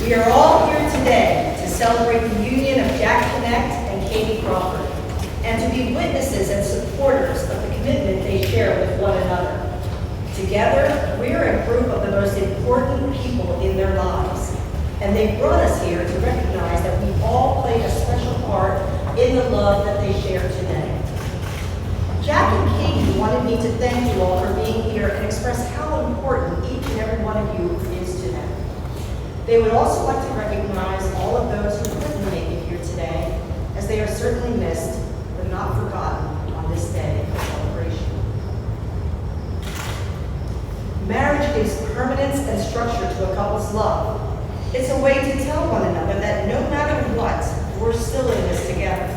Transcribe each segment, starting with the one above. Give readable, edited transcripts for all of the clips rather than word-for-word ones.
We are all here today to celebrate the union of Jack Connect and Katie Crawford, and to be witnesses and supporters of the commitment they share with one another. Together, we are a group of the most important people in their lives, and they brought us here to recognize that we all played a special part in the love that they share today. Jack and Katie wanted me to thank you all for being here and express how important each and every one of you is to them. They would also like to recognize all of those who couldn't make it here today, as they are certainly missed, but not forgotten on this day of celebration. Marriage gives permanence and structure to a couple's love. It's a way to tell one another that no matter what, we're still in this together.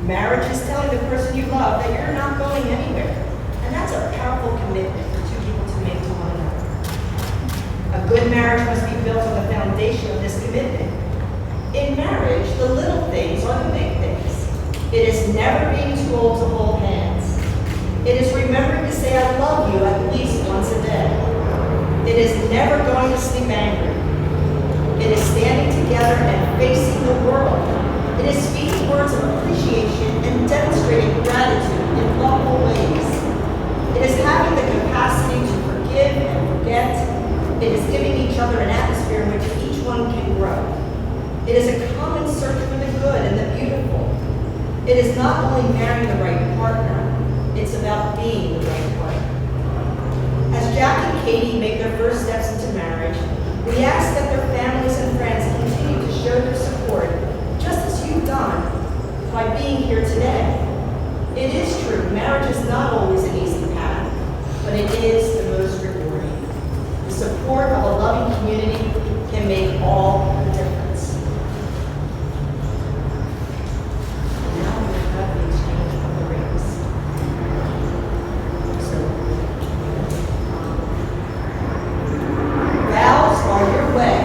Marriage is telling the person you love that you're not going anywhere, and that's a powerful commitment for two people to make to one another. A good marriage must be built on the foundation of this commitment. In marriage, the little things are the big things. It is never being too old to hold hands. It is remembering to say I love you at least once a day. It is never going to sleep angry. It is standing together and facing the world. It is speaking words of appreciation and demonstrating gratitude in thoughtful ways. It is having the capacity to forgive and forget. It is giving each other an atmosphere in which each one can grow. It is a common search for the good and the beautiful. It is not only marrying the right partner, it's about being the right partner. As Jack and Katie make their first steps into marriage, we ask that their families and friends continue to show their support, just as you've done by being here today. It is true, marriage is not always an easy path, but it is the most rewarding. The support of a loving community can make all the difference. Now we have the exchange of the rings. Vows are your way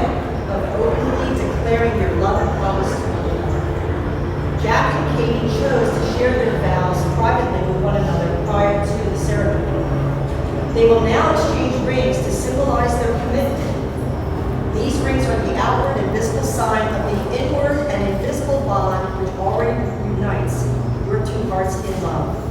of openly declaring your love and promise to one another. Jack and Katie chose to share their vows privately with one another prior to the ceremony. They will now exchange rings to symbolize their commitment. These rings are the outward and visible sign of the inward and invisible bond which already unites your two hearts in love.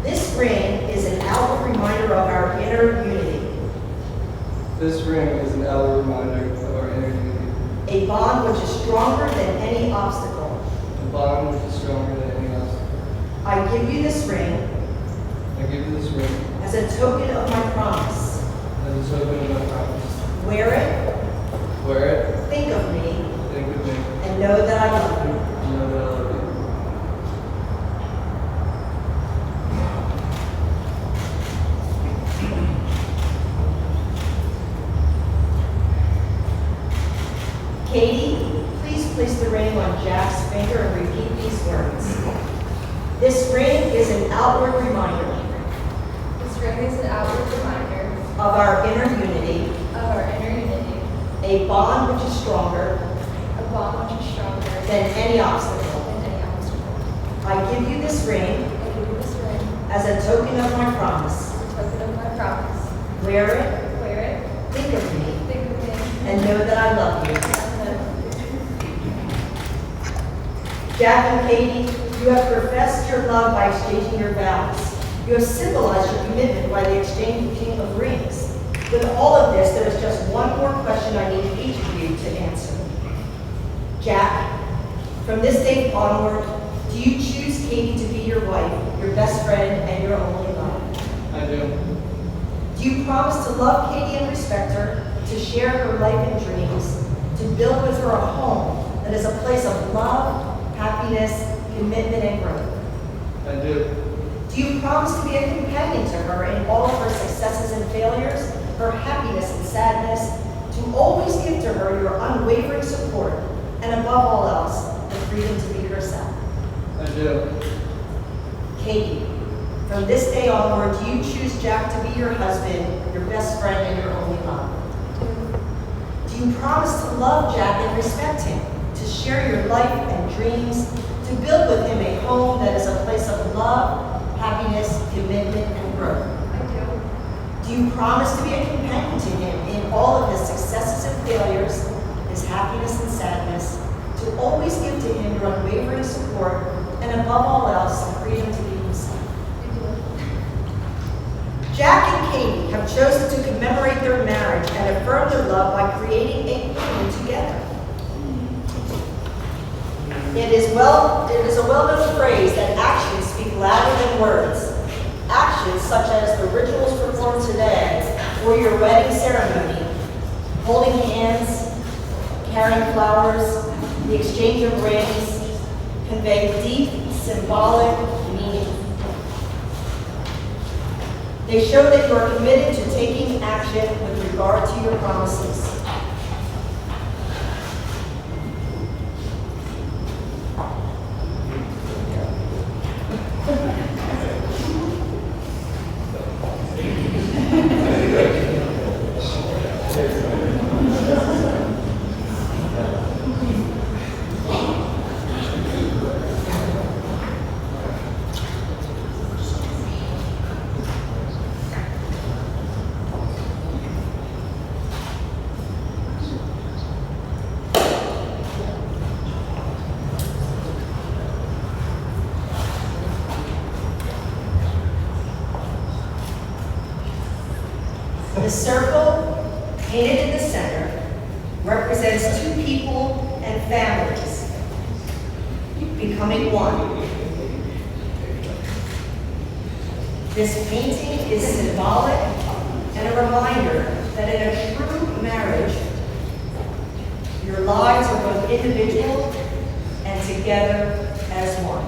This ring is an outward reminder of our inner unity. A bond which is stronger than any obstacle. A bond which is stronger than any obstacle. I give you this ring. I give you this ring as a token of my promise. as a token of my promise. Wear it. Wear it. Think of me. Think of me. And know that I love you. And know that I love you. Katie, please place the ring on Jack's finger and repeat these words. This ring is an outward reminder. This ring is an outward reminder of our inner unity. Of our inner unity. A bond which is stronger. A bond which is stronger than any obstacle. Than any obstacle. I give you this ring. I give you this ring as a token of my promise. as a token of my promise. Wear it. Wear it. Think of me. Think of me. And know that I love you. Jack and Katie, you have professed your love by exchanging your vows. You have symbolized your commitment by the exchanging of rings. With all of this, there is just one more question I need each of you to answer. Jack, from this day onward, do you choose Katie to be your wife, your best friend, and your only love? I do. Do you promise to love Katie and respect her, to share her life and dreams, to build with her a home that is a place of love, happiness, commitment, and growth? I do. Do you promise to be a companion to her in all of her successes and failures, her happiness and sadness, to always give to her your unwavering support, and above all else, the freedom to be herself? I do. Katie, From this day onward, do you choose Jack to be your husband, your best friend, and your only love? Do you promise to love Jack and respect him, to share your life and dreams, to build with him a home that is a place of love, happiness, commitment, and growth? I do. Do you promise to be a companion to him in all of his successes and failures, his happiness and sadness, to always give to him your unwavering support, and above all else, the freedom to be himself? I do. Jack and Katie have chosen to commemorate their marriage and affirm their love by creating a family together. It is a well-known phrase that actions speak louder than words. Actions such as the rituals performed today or your wedding ceremony, holding hands, carrying flowers, the exchange of rings, convey deep symbolic meaning. They show that you are committed to taking action with regard to your promises. The circle, painted in the center, represents two people and families becoming one. This painting is symbolic and a reminder that in a true marriage, your lives are both individual and together as one.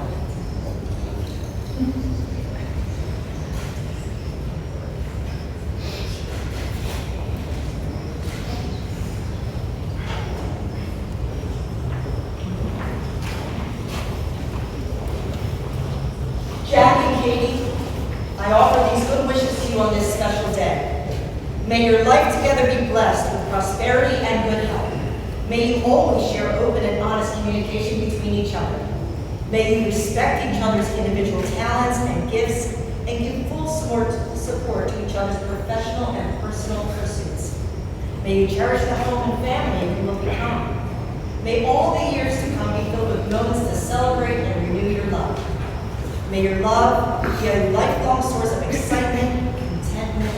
Jack and Katie, I offer these good wishes to you on this special day. May your life together be blessed with prosperity and good health. May you always share open and honest communication between each other. May you respect each other's individual talents and gifts and give full support to each other's professional and personal pursuits. May you cherish the home and family you will become. May all the years to come be filled with moments to celebrate and renew your love. May your love be a lifelong source of excitement, contentment,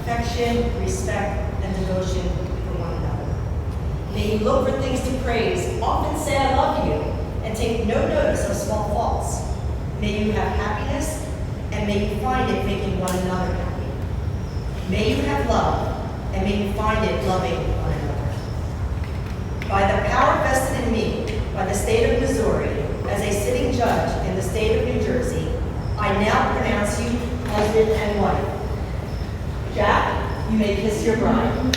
affection, respect, and devotion for one another. May you look for things to praise, often say I love you, and take no notice of small faults. May you have happiness, and may you find it making one another happy. May you have love, and may you find it loving one another. By the power vested in me by the state of Missouri, as a sitting judge in the state of New Jersey, I now pronounce you husband and wife. Jack, you may kiss your bride.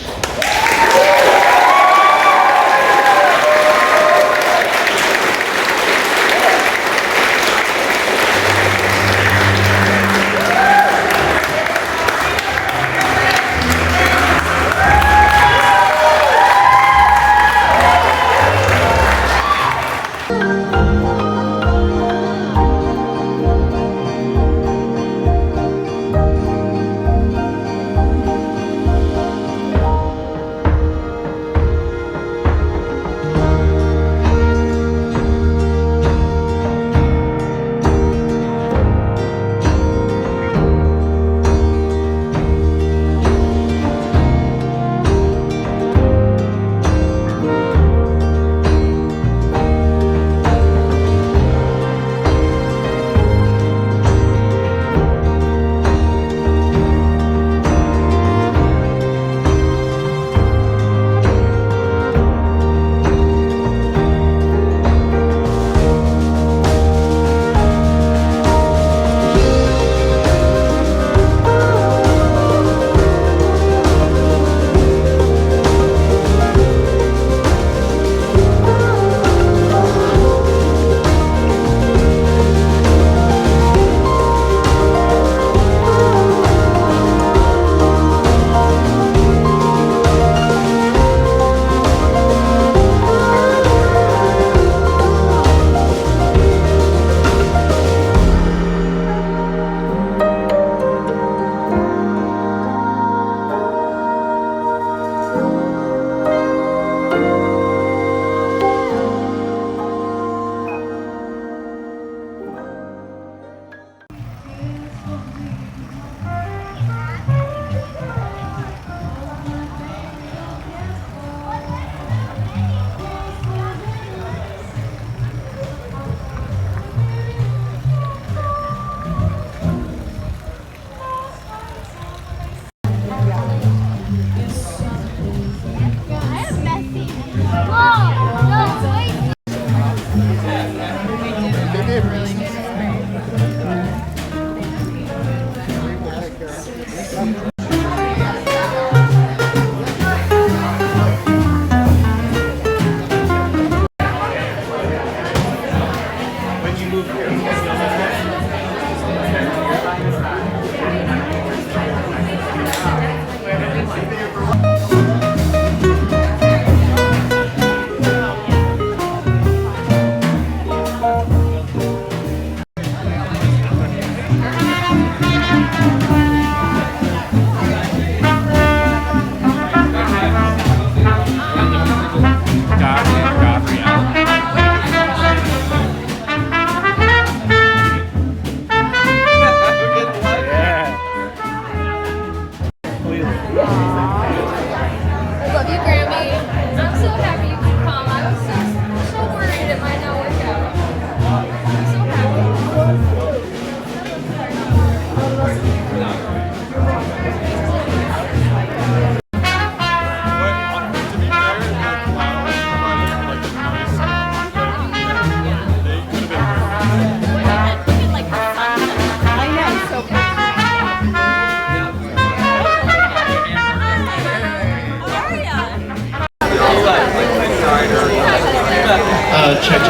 Check. 1,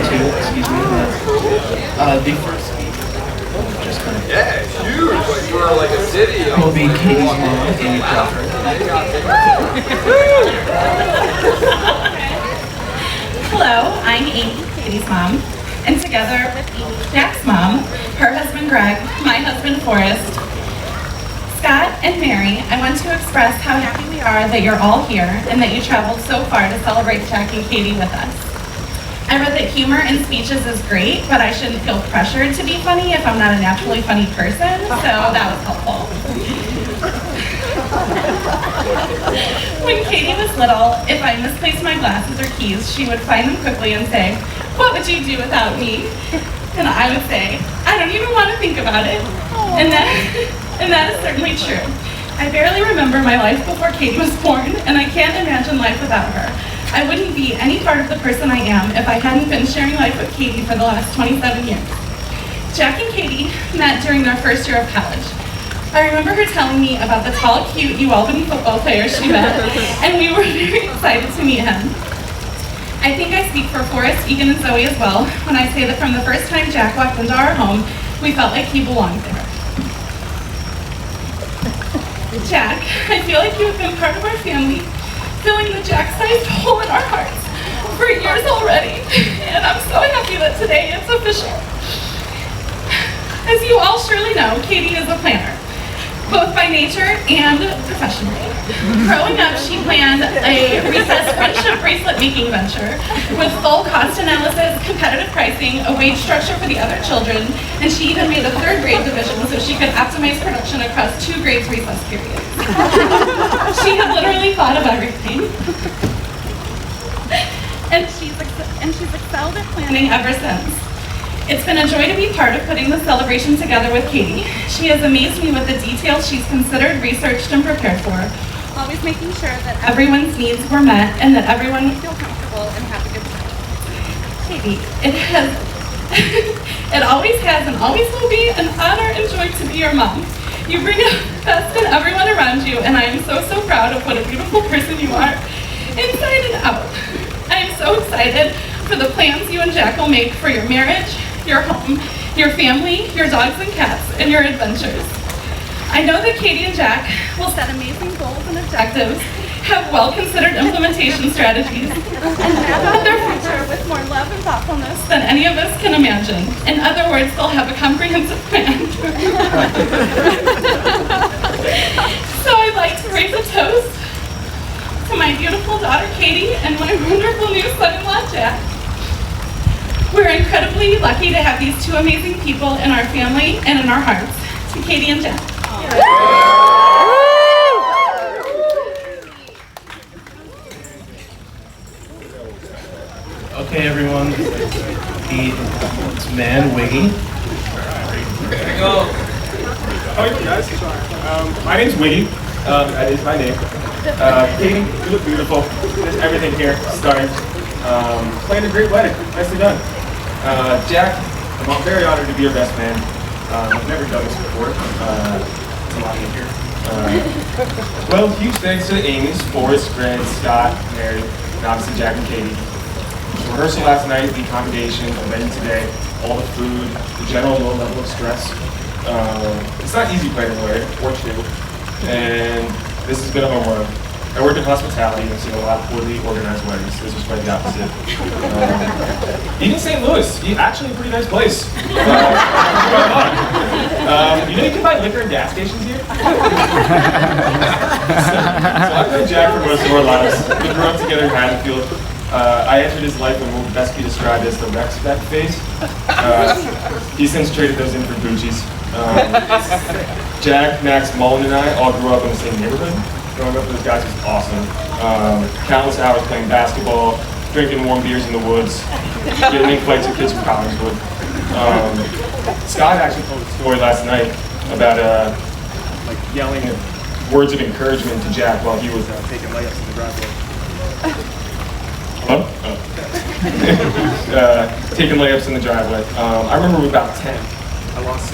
2, excuse me. The first just kind of Yeah, huge. Like you are like a city. will be Katie's mom, Amy Crawford. Hello, I'm Amy, Katie's mom, and together with Amy, Jack's mom, her husband Greg, my husband Forrest, Scott, and Mary, I want to express how happy we are that you're all here and that you traveled so far to celebrate Jack and Katie with us. I read that humor in speeches is great, but I shouldn't feel pressured to be funny if I'm not a naturally funny person, so that was helpful. When Katie was little, if I misplaced my glasses or keys, she would find them quickly and say, "What would you do without me?" And I would say, "I don't even want to think about it." And that is certainly true. I barely remember my life before Katie was born, and I can't imagine life without her. I wouldn't be any part of the person I am if I hadn't been sharing life with Katie for the last 27 years. Jack and Katie met during their first year of college. I remember her telling me about the tall, cute UAlbany football player she met, and we were very excited to meet him. I think I speak for Forrest, Egan, and Zoe as well when I say that from the first time Jack walked into our home, we felt like he belonged there. Jack, I feel like you have been part of our family, filling the Jack-sized hole in our hearts for years already, and I'm so happy that today it's official. As you all surely know, Katie is a planner, both by nature and professionally. Growing up, she planned a recess friendship bracelet making venture with full cost analysis, competitive pricing, a wage structure for the other children, and she even made a third grade division so she could optimize production across 2 grades recess periods. She had literally thought of everything. And she's excelled at planning ever since. It's been a joy to be part of putting the celebration together with Katie. She has amazed me with the details she's considered, researched, and prepared for, always making sure that everyone's needs were met and that everyone would feel comfortable and have a good time. Katie, it always has and always will be an honor and joy to be your mom. You bring out the best in everyone around you, and I am so proud of what a beautiful person you are, inside and out. I am so excited for the plans you and Jack will make for your marriage, your home, your family, your dogs and cats, and your adventures. I know that Katie and Jack will set amazing goals and objectives, have well-considered implementation strategies, and map out their future with more love and thoughtfulness than any of us can imagine. In other words, they'll have a comprehensive plan. So I'd like to raise a toast to my beautiful daughter Katie and my wonderful new son-in-law Jack. We're incredibly lucky to have these 2 amazing people in our family and in our hearts. To Katie and Jack. Okay, everyone. It's man, Wiggy. There you go. How are you guys? My name's Wiggy. That is my name. Katie, you look beautiful. There's everything here. Stunning. Planned a great wedding. Nicely done. Jack, I'm very honored to be your best man. I've never done this before. It's a lot easier. Well, huge thanks to Amy's, Forrest, Grant, Scott, Mary, and obviously Jack and Katie. The rehearsal last night, the accommodation, the venue today, all the food, the general low level of stress. It's not easy planning a wedding, or 2, and this has been a home run. I worked in hospitality and I've seen a lot of poorly organized weddings. This was quite the opposite. Even St. Louis, actually a pretty nice place. You know you can buy liquor in gas stations here? So I've known Jack for most of our lives. We grew up together in Haddonfield. I entered his life in what would best be described as the Rex-Spec phase. He's since traded those in for Gucci's. Jack, Max, Mullen, and I all grew up in the same neighborhood. Growing up with those guys was awesome. Countless hours playing basketball, drinking warm beers in the woods, getting in fights with kids from Collingswood. Scott actually told a story last night about like yelling words of encouragement to Jack while he was taking layups in the driveway. Hello? Oh. Taking layups in the driveway. I remember we were about 10. I lost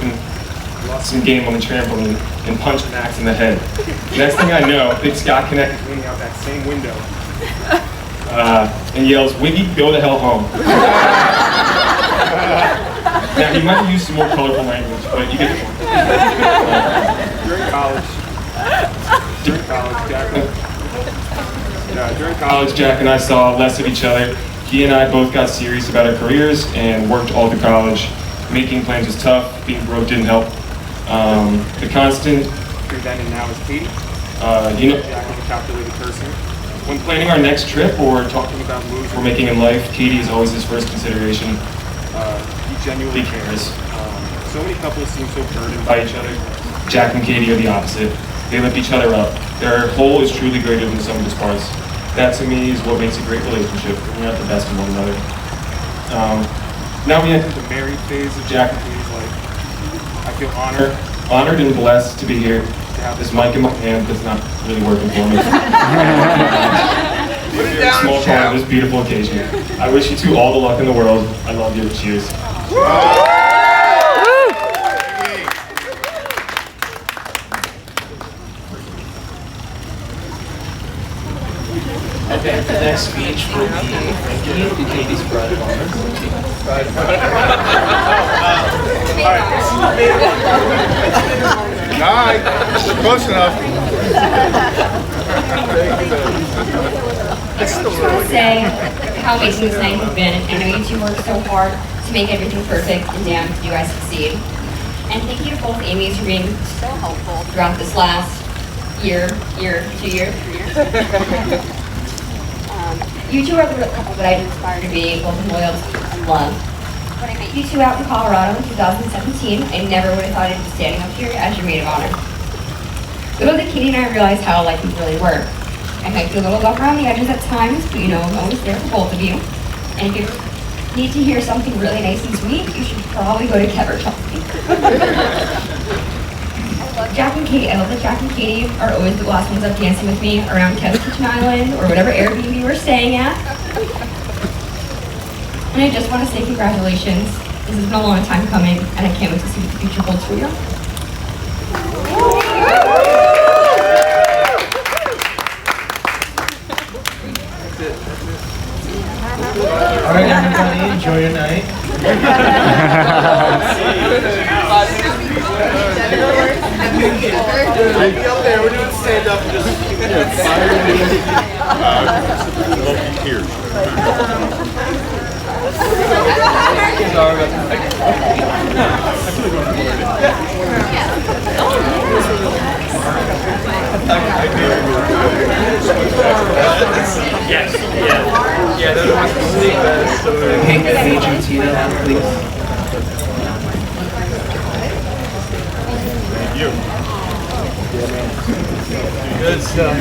some game on the trampoline and punched Max in the head. Next thing I know, Big Scott connected leaning out that same window. and yells, "Wiggy, go to hell home." Now, he might use some more colorful language, but you get the point. During college, Jack and I saw less of each other. He and I both got serious about our careers and worked all through college. Making plans was tough. Being broke didn't help. The constant Then and now is Katie. Jack is a calculated person. When planning our next trip or talking about moves we're making in life, Katie is always his first consideration. He genuinely cares. So many couples seem so burdened By each other. Jack and Katie are the opposite. They lift each other up. Their whole is truly greater than the sum of its parts. That to me is what makes a great relationship. We're not the best of one another. Now we enter the married phase of Jack and Katie's life. I feel honored and blessed to be here. To have this mic in my hand that's not really working for me. Small part of this beautiful occasion. I wish you two all the luck in the world. I love you. Cheers. Okay, the next speech will be thank you to Katie's bride of honor. Alright, close enough. I just want to say how amazing this night has been. I know you two worked so hard to make everything perfect, and damn, did you guys succeed. And thank you to both Amy's for being so helpful throughout this last year, 2 years, 3 years. You two are the real couple that I inspired to be, both in loyalty and love. When I met you two out in Colorado in 2017, I never would have thought I'd be standing up here as your maid of honor. Little did Katie and I realize how alike we really were. I might be a little rough around the edges at times, but you know I'm always there for both of you. And if you need to hear something really nice and sweet, you should probably go to Kev or Chelsea. I love Jack and Katie. I love that Jack and Katie are always the last ones up dancing with me around Kev's Kitchen Island or whatever Airbnb we're staying at. And I just want to say congratulations. This has been a long time coming, and I can't wait to see what the future holds for you. All right, everybody, enjoy your night. I'll be up there. We're doing stand up and just here. Yes, yeah, those ones to sleep best. Pink Agent Tina, please. Good stuff.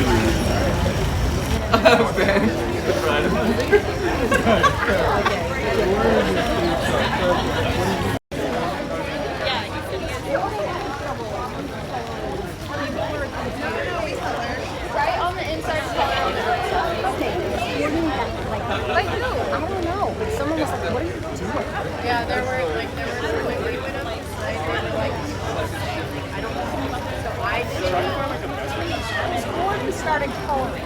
Right on the inside of the okay. Like who? I don't know. But someone was like, what are you doing? Yeah, there were we went up like I don't know. So I didn't. Before he started calling.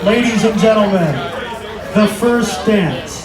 Ladies and gentlemen, the first dance.